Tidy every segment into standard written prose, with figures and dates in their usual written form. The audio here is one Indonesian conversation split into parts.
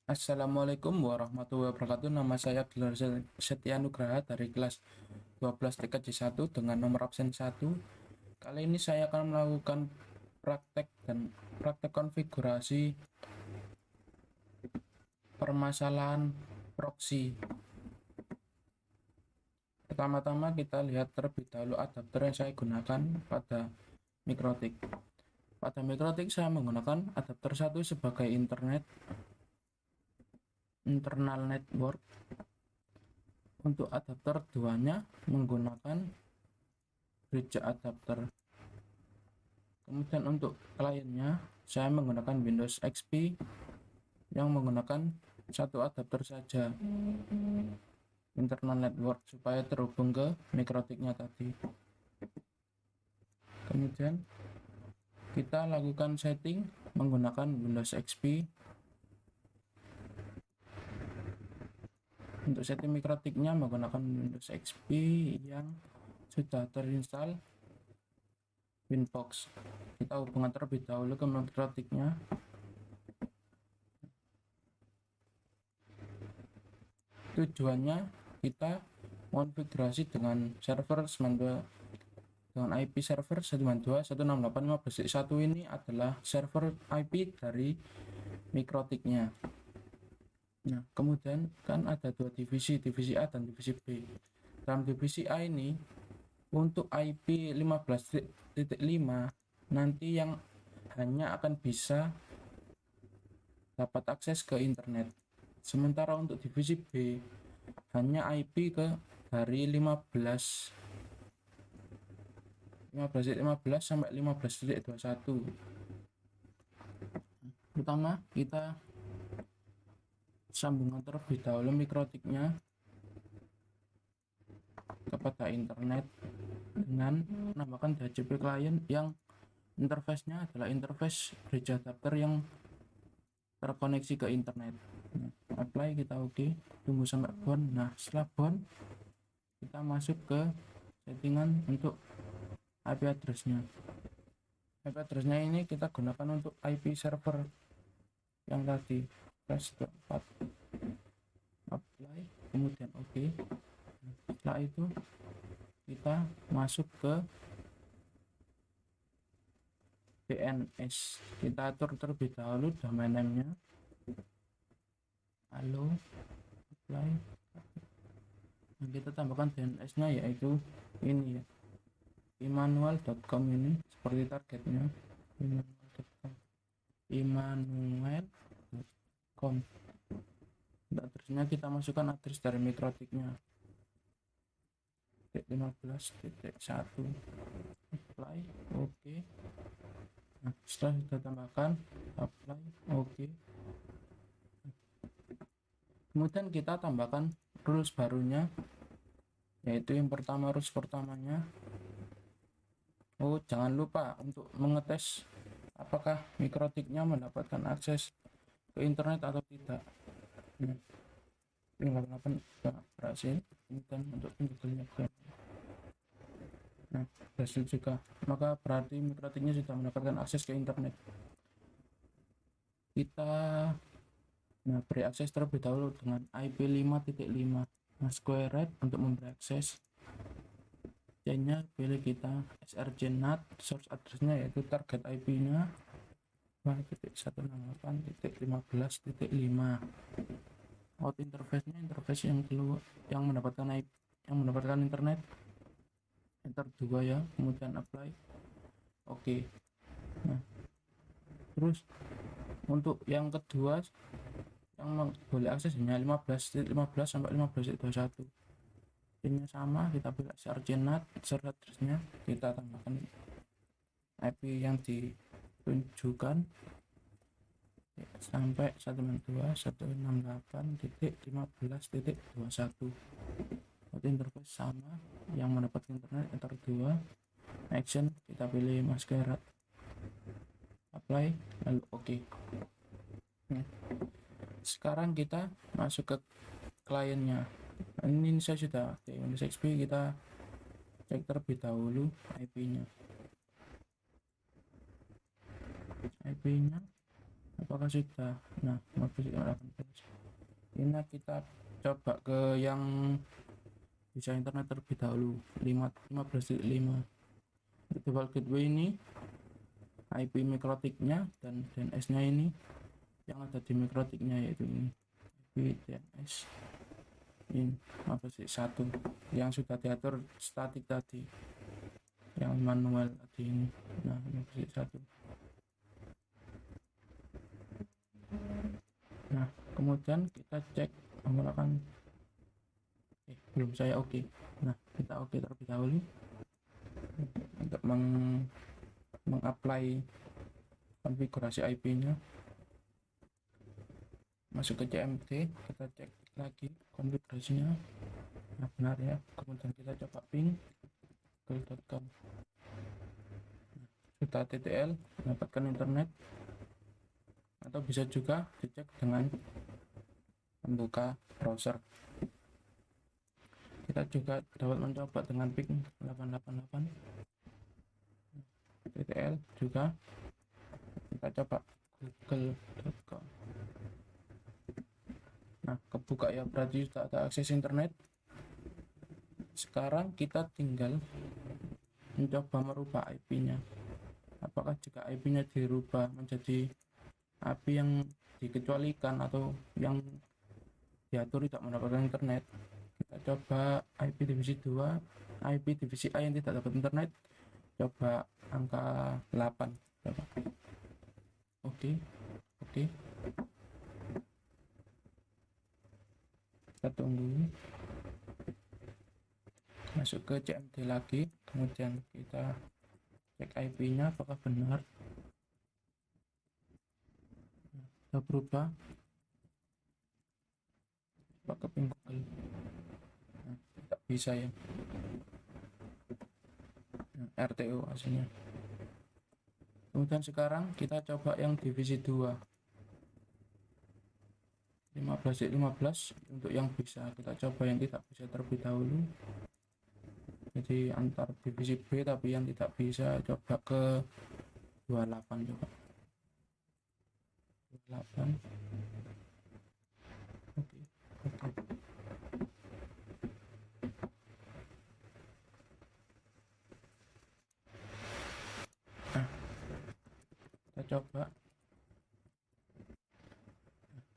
Assalamualaikum warahmatullahi wabarakatuh. Nama saya Abdullah Setia Nugraha dari kelas 12 TKJ 1 dengan nomor absen 1. Kali ini saya akan melakukan praktek konfigurasi permasalahan proxy. Pertama-tama kita lihat terlebih dahulu adapter yang saya gunakan pada Mikrotik. Pada Mikrotik saya menggunakan adapter 1 sebagai internal network. Untuk adapter 2-nya menggunakan bridge adapter. Kemudian untuk kliennya saya menggunakan Windows XP yang menggunakan satu adapter saja, internal network, supaya terhubung ke mikrotiknya tadi. Kemudian kita lakukan setting menggunakan Windows XP. Untuk setting mikrotiknya menggunakan Windows XP yang sudah terinstall Winbox. Kita hubungkan terlebih dahulu ke mikrotiknya. Tujuannya kita konfigurasi dengan server 92 dengan IP server 192.168.15.1. Ini adalah server IP dari mikrotiknya. Nah, kemudian kan ada dua divisi A dan divisi B. Dalam divisi A ini untuk IP 15.5 nanti yang hanya akan bisa dapat akses ke internet. Sementara untuk divisi B hanya IP dari 15.15 sampai 15.21. Pertama kita sambungkan terlebih dahulu mikrotiknya kepada internet dengan menambahkan DHCP client yang interface-nya adalah interface bridge adapter yang terkoneksi ke internet. Apply, kita oke, tunggu sampai bound. Nah, setelah bound kita masuk ke settingan untuk IP address-nya. IP address-nya ini kita gunakan untuk IP server yang tadi, press 4, apply, kemudian oke. Setelah itu kita masuk ke DNS. Kita atur terlebih dahulu domain name-nya. Halo, apply. Nah, kita tambahkan DNS-nya yaitu ini ya, immanuel.com. ini seperti targetnya, immanuel.com. Address-nya kita masukkan address dari mikrotiknya 15.1, apply, oke. Nah, setelah kita tambahkan, apply, oke. Kemudian kita tambahkan rules barunya, yaitu yang pertama, rules pertamanya, jangan lupa untuk mengetes apakah mikrotiknya mendapatkan akses ke internet atau tidak. Nah, 58 berhasil. Kemudian untuk penjualannya, nah, berhasil juga, maka berarti mikrotiknya sudah mendapatkan akses ke internet. Kita beri akses terlebih dahulu dengan IP 5.5. Nah, square right untuk memberi akses. C-nya pilih kita src NAT, source address-nya yaitu target IP-nya 2.168.15.5. Out interface-nya interface yang mendapatkan IP, yang mendapatkan internet, enter 2 ya, kemudian apply, oke. Nah, terus untuk yang kedua yang boleh akses hanya 15.15 sampai 15.21. Ini sama, kita pilih src NAT, source address-nya kita tambahkan IP yang ditunjukkan sampai 192.168.15.21. interface sama, yang mendapat internet, enter 2, action kita pilih maskerat, apply, lalu oke. Nah, sekarang kita masuk ke kliennya. Ini saya sudah di Windows XP, kita cek terlebih dahulu IP-nya. apakah sudah? Nah, 15.18. Ini kita coba ke yang bisa internet terlebih dahulu. 15.5. Default gateway ini IP mikrotiknya dan DNS nya ini yang ada di mikrotiknya, yaitu ini IP DNS in 15.1 yang sudah diatur statik tadi, yang manual tadi ini. Nah, 15.1. Nah, kemudian kita cek menggunakan belum saya oke. Nah, kita oke terlebih dahulu untuk mengapply konfigurasi IP-nya. Masuk ke CMD, kita cek lagi konfigurasinya. Nah, benar ya. Kemudian kita coba ping google.com. Sudah TTL, mendapatkan internet, atau bisa juga dicek dengan membuka browser. Kita juga dapat mencoba dengan ping 888 TTL juga. Kita coba google.com. Nah, kebuka ya, berarti sudah ada akses internet. Sekarang kita tinggal mencoba merubah IP-nya. Apakah jika IP-nya dirubah menjadi IP yang dikecualikan atau yang diatur tidak mendapatkan internet, kita coba IP divisi 2, IP divisi A yang tidak dapat internet, coba angka 8. Coba. Oke. Kita tunggu. Masuk ke CMD lagi, kemudian kita cek IP-nya apakah benar. Sudah berubah. Pakai ping Google. Nah, tidak bisa ya. RTO aslinya. Kemudian sekarang kita coba yang divisi 2. 15.15 untuk yang bisa. Kita coba yang tidak bisa terlebih dahulu. Jadi antar divisi B, tapi yang tidak bisa coba ke 28 coba. 28. Oke. Nah, kita coba.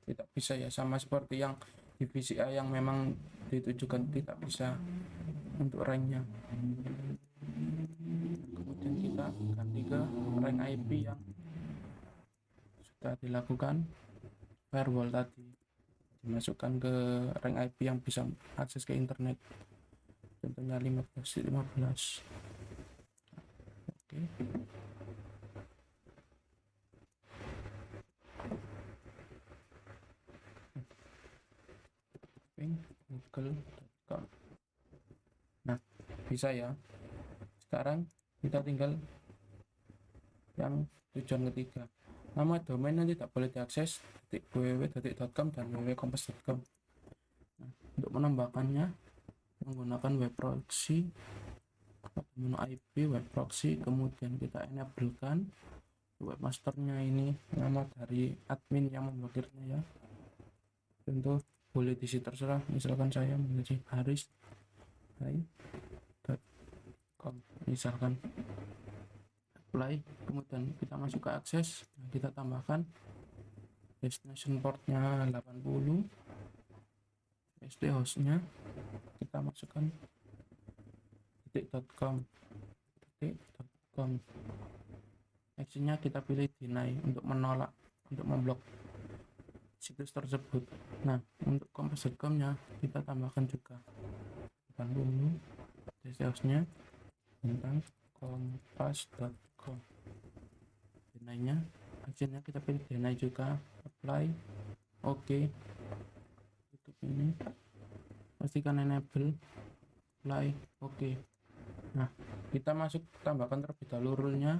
Tidak bisa ya, sama seperti yang divisi A yang memang ditujukan tidak bisa untuk ranknya. Kemudian kita ganti ke rank IP yang sudah dilakukan firewall tadi, dimasukkan ke rank IP yang bisa akses ke internet, contohnya 15.15. Oke. Google.com. Nah, bisa ya. Sekarang kita tinggal yang tujuan ketiga. Nama domain nanti tidak boleh diakses www.com dan www.kompas.com. Nah, untuk menambahkannya menggunakan web proxy, menu IP web proxy, kemudian kita enablekan webmasternya ini nama dari admin yang memblokirnya ya. Tentu boleh diisi terserah, misalkan saya menjadi haris.com misalkan. Apply, kemudian kita masuk ke akses. Nah, kita tambahkan destination portnya 80, SD hostnya kita masukkan .com. Actionnya kita pilih deny untuk menolak, untuk memblok situs tersebut. Nah, untuk kompas.com nya kita tambahkan juga 80 SD hostnya tentang kompas.com. Deny-nya, actionnya kita pilih deny juga, apply, oke. Tutup ini, pastikan enable, apply, oke. Nah, kita masuk, tambahkan terlebih dahulu rule-nya.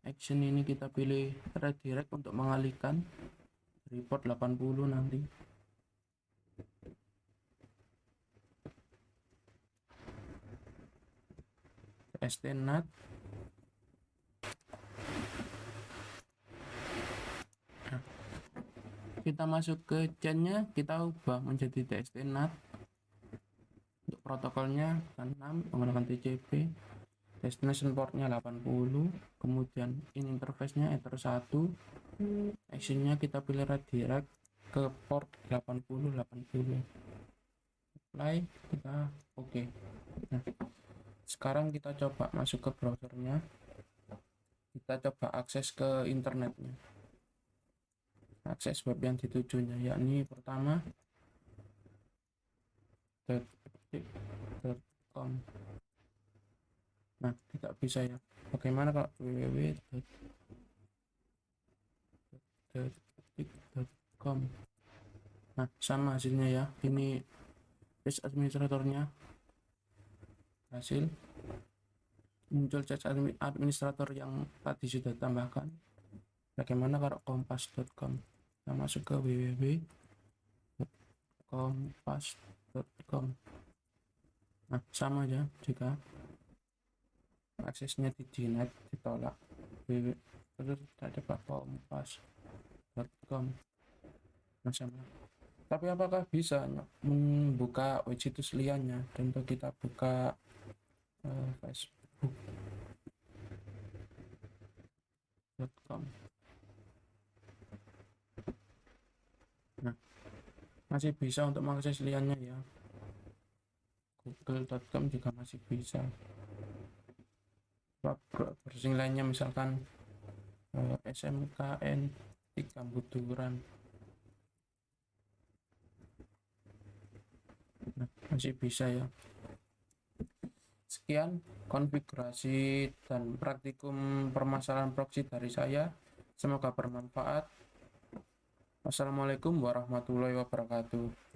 Action ini kita pilih redirect untuk mengalihkan report 80 nanti. stnat. Nah, kita masuk ke chainnya, kita ubah menjadi txt-nat. Untuk protokolnya 6 menggunakan TCP, destination portnya 80, kemudian in interface-nya ether 1, actionnya kita pilih redirect ke port 80. Apply, kita oke. Nah, sekarang kita coba masuk ke browsernya, kita coba akses ke internetnya, akses web yang ditujunya, yakni pertama .com. Nah, tidak bisa ya. Bagaimana kalau www.detik.com? Nah, sama hasilnya ya. Ini cache administratornya hasil muncul cache administrator yang tadi sudah tambahkan. Bagaimana kalau kompas.com? Kita masuk ke www.kompas.com. Nah, sama aja jika aksesnya di deny, ditolak, terus ada kompas.com. Nah, sama. Tapi apakah bisa membuka web situs liannya? Contoh kita buka facebook.com. Nah, masih bisa untuk mengakses liannya ya. google.com juga masih bisa. Browsing lainnya misalkan SMKN Kambuduran. Nah, masih bisa ya. Sekian konfigurasi dan praktikum permasalahan proxy dari saya. Semoga bermanfaat. Wassalamualaikum warahmatullahi wabarakatuh.